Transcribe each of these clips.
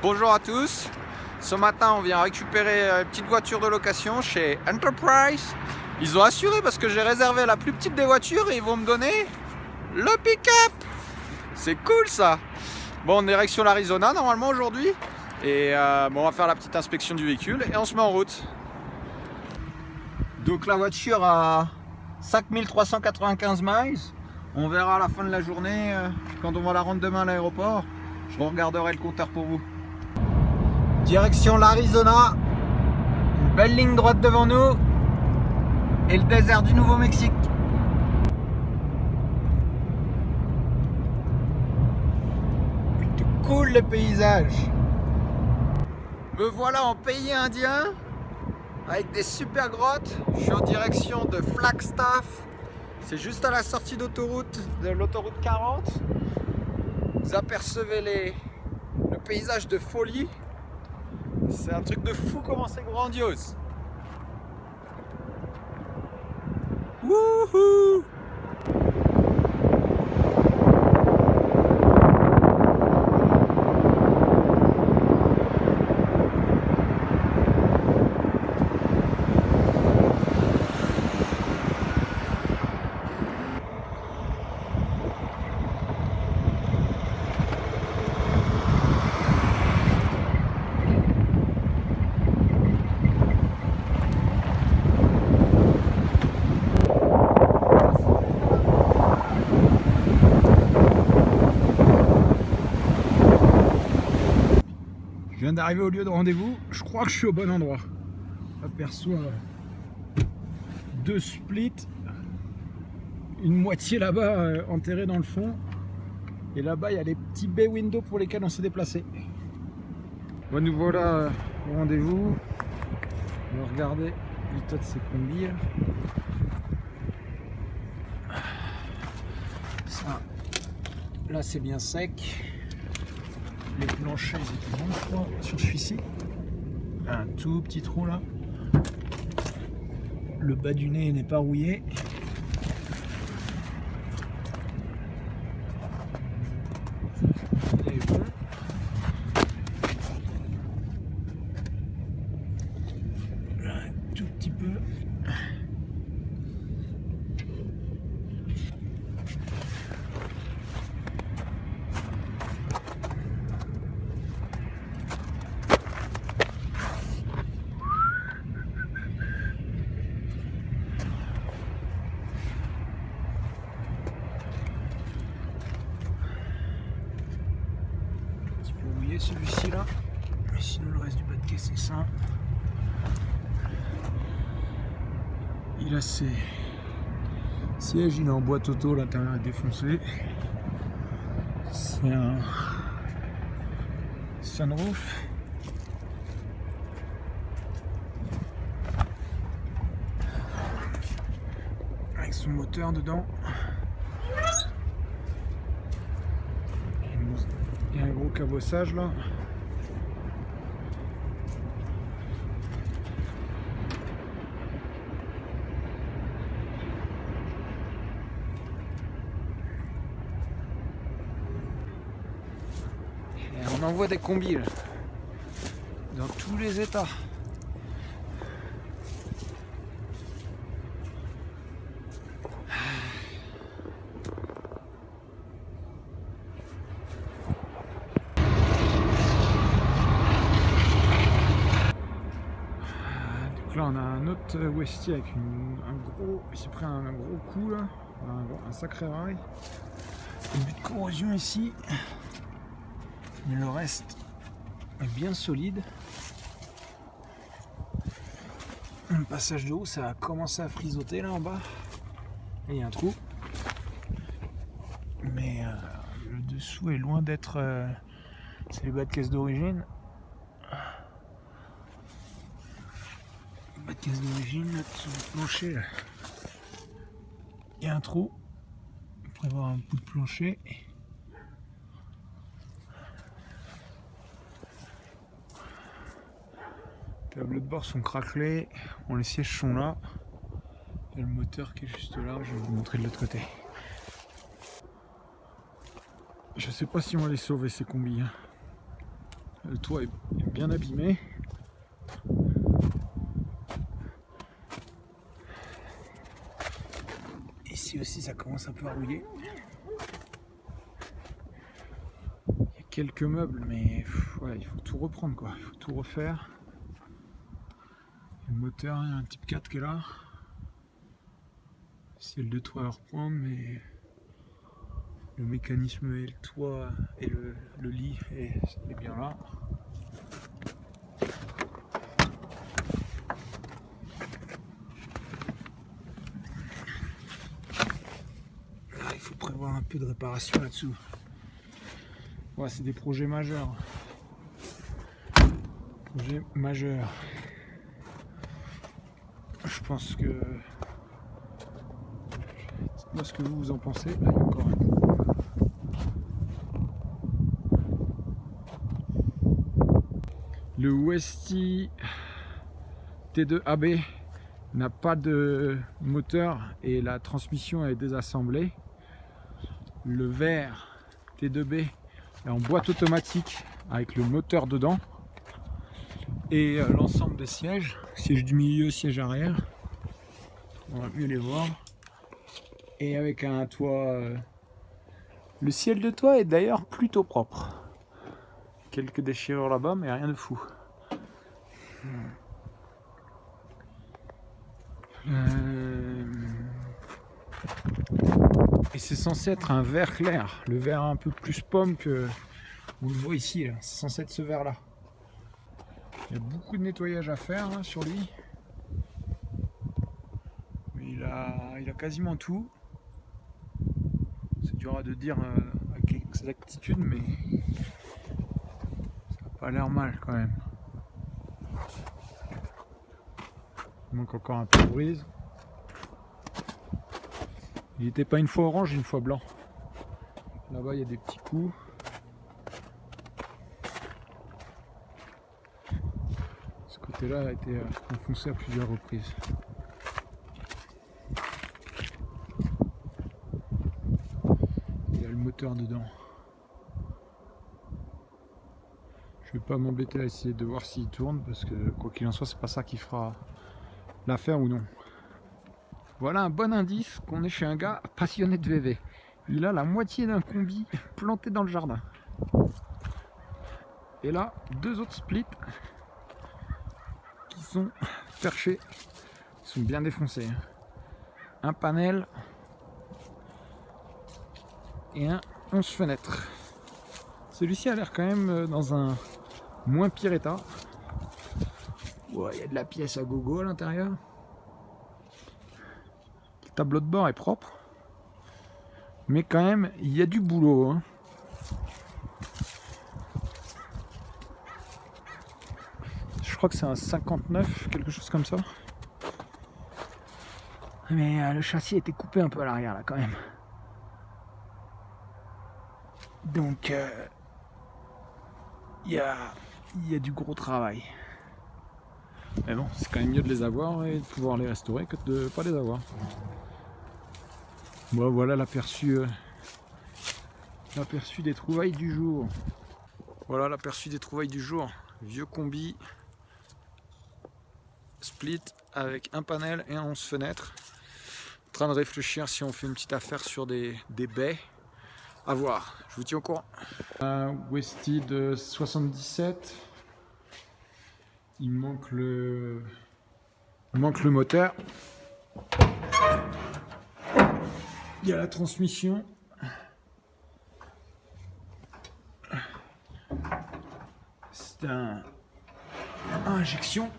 Bonjour à tous. Ce matin, on vient récupérer une petite voiture de location chez Enterprise. Ils ont assuré parce que j'ai réservé la plus petite des voitures et ils vont me donner le pick-up. C'est cool ça. Bon, on est direction l'Arizona normalement aujourd'hui. Et bon, on va faire la petite inspection du véhicule et on se met en route. Donc la voiture a 5395 miles. On verra à la fin de la journée quand on va la rendre demain à l'aéroport. Je regarderai le compteur pour vous. Direction l'Arizona. Une belle ligne droite devant nous. Et le désert du Nouveau-Mexique. Plutôt cool les paysages. Me voilà en pays indien. Avec des super grottes. Je suis en direction de Flagstaff. C'est juste à la sortie d'autoroute, de l'autoroute 40. Vous apercevez le paysage de folie. C'est un truc de fou comment c'est grandiose. Wouhou! Je viens d'arriver au lieu de rendez-vous, je crois que je suis au bon endroit. J'aperçois deux splits, une moitié là-bas enterrée dans le fond, et là-bas il y a les petits bay windows pour lesquels on s'est déplacé. Bon, nous voilà au rendez-vous. On va regarder l'état de ces combis. Ça, là c'est bien sec. Les planchers ils étaient bons, je crois, sur celui-ci. Un tout petit trou là. Le bas du nez n'est pas rouillé. Il est bon. Là, un tout petit peu. Celui-ci là, mais sinon le reste du bas de caisse c'est ça. Il a ses sièges, il est en boîte auto, l'intérieur est défoncé. C'est un sunroof. Avec son moteur dedans. Il y a un gros cabossage là. Et on envoie des combis là, dans tous les états. Là on a un autre Westie avec un gros, il s'est pris un gros coup là, un sacré rail. Une butte de corrosion ici, mais le reste est bien solide. Un passage de roue, ça a commencé à frisoter là en bas. Et il y a un trou, mais le dessous est loin d'être. C'est les bas de caisse d'origine. Bas de caisse d'origine, là, sur le plancher, là. Il y a un trou. On pourrait avoir un bout de plancher. Les tableaux de bord sont craquelés. Bon, les sièges sont là. Il y a le moteur qui est juste là. Je vais vous montrer de l'autre côté. Je sais pas si on va les sauver ces combis. Le toit est bien abîmé. Ici aussi ça commence un peu à rouiller. Il y a quelques meubles mais ouais, il faut tout reprendre quoi, il faut tout refaire. Le moteur, il y a un type 4 qui est là. Ciel de toit à reprendre mais le mécanisme et le toit et le lit est bien là. Là, il faut prévoir un peu de réparation là-dessous. Ouais, c'est des projets majeurs. Projets majeurs. Je pense que... Dites-moi ce que vous en pensez. Là, il y a encore un coup. Le Westy T2 AB n'a pas de moteur et la transmission est désassemblée. Le vert T2B est en boîte automatique avec le moteur dedans. Et l'ensemble des sièges, siège du milieu, siège arrière, on va mieux les voir. Et avec un toit, le ciel de toit est d'ailleurs plutôt propre. Quelques déchirures là-bas, mais rien de fou. Et c'est censé être un vert clair, le vert un peu plus pomme que vous le voyez ici. C'est censé être ce vert là. Il y a beaucoup de nettoyage à faire là, sur lui. Mais il a quasiment tout. C'est dur à de dire avec exactitude, mais ça n'a pas l'air mal quand même. Il manque encore un peu de brise. Il n'était pas une fois orange, une fois blanc. Là-bas, il y a des petits coups. Ce côté-là a été enfoncé à plusieurs reprises. Il y a le moteur dedans. Je vais pas m'embêter à essayer de voir s'il tourne parce que quoi qu'il en soit, c'est pas ça qui fera l'affaire ou non. Voilà un bon indice qu'on est chez un gars passionné de VV. Il a la moitié d'un combi planté dans le jardin. Et là, deux autres splits qui sont perchés. Ils sont bien défoncés. Un panel et un 11 fenêtres. Celui-ci a l'air quand même dans un moins pire état. Ouais, il y a de la pièce à gogo à l'intérieur. Le tableau de bord est propre. Mais quand même, il y a du boulot. Hein. Je crois que c'est un 59, quelque chose comme ça. Mais le châssis a été coupé un peu à l'arrière là quand même. Donc il y a du gros travail. Mais bon, c'est quand même mieux de les avoir et de pouvoir les restaurer que de ne pas les avoir. Bon, voilà l'aperçu des trouvailles du jour. Voilà l'aperçu des trouvailles du jour. Vieux combi split avec un panel et un 11 fenêtres. En train de réfléchir si on fait une petite affaire sur des baies. À voir, je vous tiens au courant. Un Westy de 77. Il manque le moteur. Il y a la transmission. C'est un injection.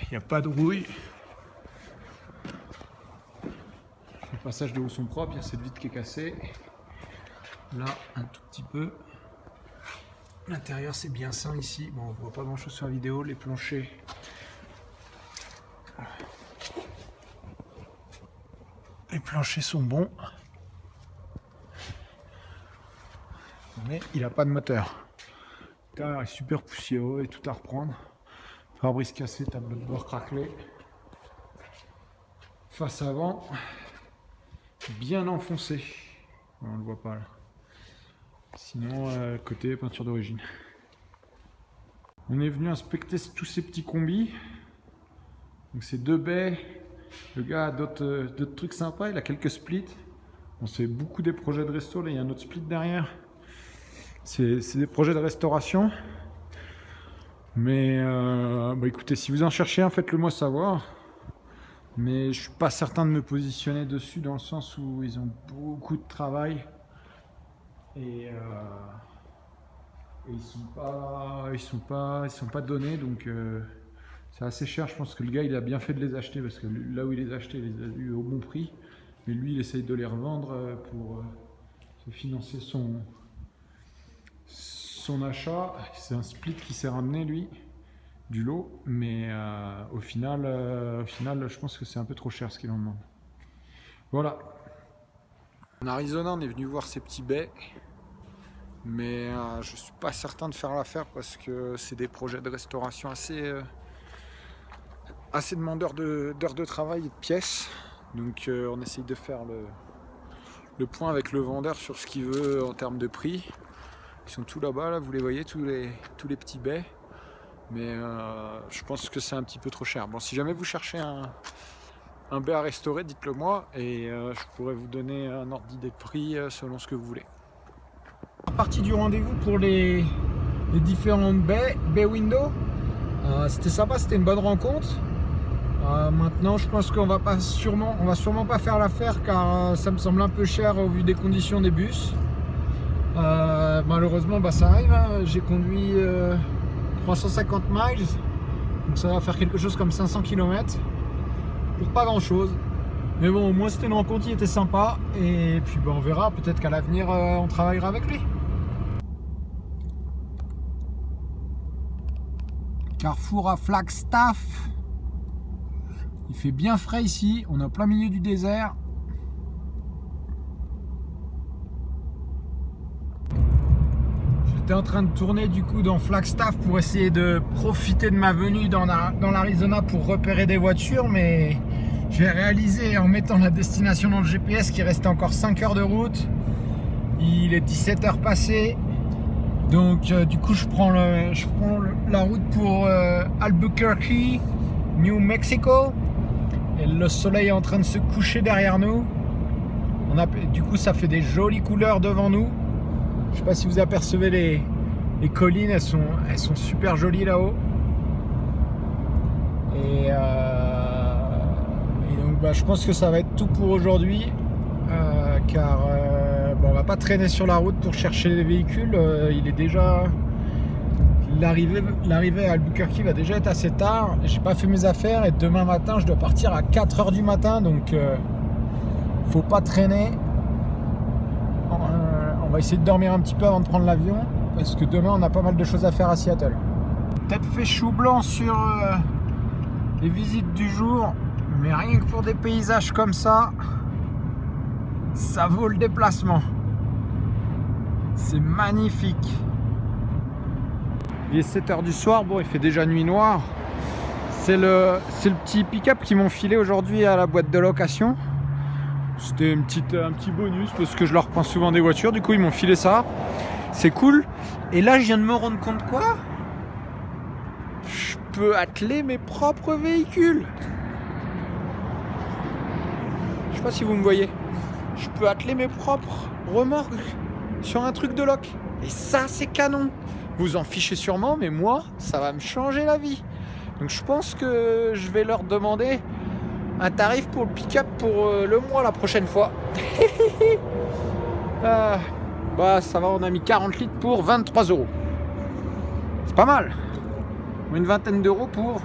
Il n'y a pas de rouille. Les passages de haut sont propres, il y a cette vitre qui est cassée. Là, un tout petit peu. L'intérieur c'est bien sain ici. Bon, on voit pas grand chose sur la vidéo. Les planchers. Les planchers sont bons. Mais il n'a pas de moteur. l'intérieur est super poussiéreux et tout à reprendre. Pare-brise cassé, tableau de bord craquelé. Face avant, bien enfoncé. On le voit pas là. Sinon, côté peinture d'origine. On est venu inspecter tous ces petits combis. Donc c'est 2 baies. Le gars a d'autres trucs sympas, il a quelques splits. On fait beaucoup des projets de resto, là il y a un autre split derrière. C'est des projets de restauration. Mais bah écoutez, si vous en cherchez un, faites-le moi savoir. Mais je suis pas certain de me positionner dessus dans le sens où ils ont beaucoup de travail. Et ils sont pas donnés, donc c'est assez cher. Je pense que le gars il a bien fait de les acheter parce que là où il les a achetés, il les a eu au bon prix. Mais lui, il essaye de les revendre pour se financer son achat. C'est un split qui s'est ramené, lui, du lot. Mais au final, je pense que c'est un peu trop cher ce qu'il en demande. Voilà. En Arizona, on est venu voir ces petits baies. Mais je ne suis pas certain de faire l'affaire parce que c'est des projets de restauration assez demandeurs d'heures de travail et de pièces. Donc on essaye de faire le point avec le vendeur sur ce qu'il veut en termes de prix. Ils sont tous là-bas, là, vous les voyez, tous les petits baies. Mais je pense que c'est un petit peu trop cher. Bon, si jamais vous cherchez un baie à restaurer, dites-le moi et je pourrais vous donner un ordre d'idée de prix selon ce que vous voulez. Partie du rendez-vous pour les différentes baies window. C'était sympa, c'était une bonne rencontre. Maintenant je pense qu'on va sûrement pas faire l'affaire car ça me semble un peu cher au vu des conditions des bus. Malheureusement ça arrive, hein. J'ai conduit 350 miles, donc ça va faire quelque chose comme 500 km pour pas grand chose. Mais bon, au moins c'était une rencontre qui était sympa et puis on verra, peut-être qu'à l'avenir on travaillera avec lui. Carrefour à Flagstaff. Il fait bien frais ici, on est en plein milieu du désert. J'étais en train de tourner du coup dans Flagstaff pour essayer de profiter de ma venue dans l'Arizona pour repérer des voitures, mais j'ai réalisé en mettant la destination dans le GPS qu'il restait encore 5 heures de route. Il est 17 heures passées. Donc du coup je prends la route pour Albuquerque, New Mexico. Et le soleil est en train de se coucher derrière nous. Du coup ça fait des jolies couleurs devant nous. Je sais pas si vous apercevez les collines, elles sont super jolies là-haut. Et donc je pense que ça va être tout pour aujourd'hui. Car on va pas traîner sur la route pour chercher les véhicules. Il est déjà... L'arrivée à Albuquerque va déjà être assez tard. J'ai pas fait mes affaires et demain matin je dois partir à 4 h du matin, donc faut pas traîner. On va essayer de dormir un petit peu avant de prendre l'avion parce que demain on a pas mal de choses à faire à Seattle. Peut-être fait chou blanc sur les visites du jour, mais rien que pour des paysages comme ça, ça vaut le déplacement. C'est magnifique. Il est 7 h du soir, bon il fait déjà nuit noire. C'est le petit pick-up qu'ils m'ont filé aujourd'hui à la boîte de location. C'était un petit bonus parce que je leur prends souvent des voitures, du coup ils m'ont filé ça. C'est cool. Et là je viens de me rendre compte quoi ? Je peux atteler mes propres véhicules. Je sais pas si vous me voyez. Je peux atteler mes propres remorques sur un truc de loc. Et ça c'est canon. Vous en fichez sûrement, mais moi, ça va me changer la vie. Donc je pense que je vais leur demander un tarif pour le pick-up pour le mois la prochaine fois. Ça va, on a mis 40 litres pour 23 €. C'est pas mal. Une vingtaine d'euros pour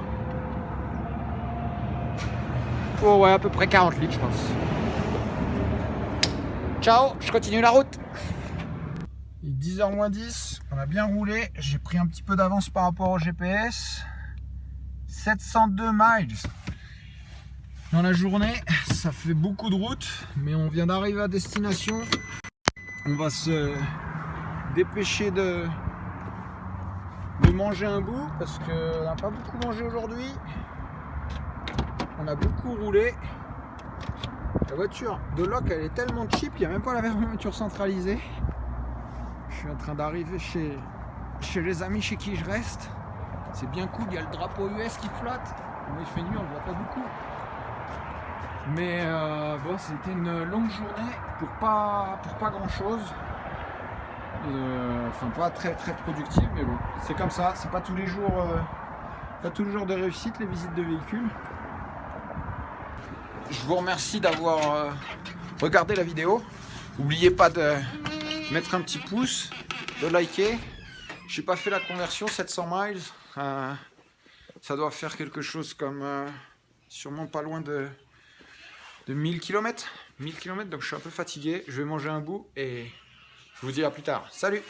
ouais, à peu près 40 litres, je pense. Ciao, je continue la route. 10h moins 10, on a bien roulé. J'ai pris un petit peu d'avance par rapport au GPS. 702 miles dans la journée, ça fait beaucoup de route, mais on vient d'arriver à destination. On va se dépêcher de de manger un bout parce qu'on n'a pas beaucoup mangé aujourd'hui. On a beaucoup roulé. La voiture de Loc, elle est tellement cheap, il n'y a même pas la fermeture centralisée. Je suis en train d'arriver chez les amis chez qui je reste. C'est bien cool, il y a le drapeau US qui flotte. Moi il fait nuit, on ne le voit pas beaucoup. Mais bon, c'était une longue journée pour pas grand chose. Enfin pas très productive, mais bon, c'est comme ça, c'est pas tous les jours de réussite les visites de véhicules. Je vous remercie d'avoir regardé la vidéo. N'oubliez pas de mettre un petit pouce, de liker. J'ai pas fait la conversion 700 miles. Ça doit faire quelque chose comme sûrement pas loin de 1000 km. 1000 km, donc je suis un peu fatigué. Je vais manger un bout et je vous dis à plus tard. Salut!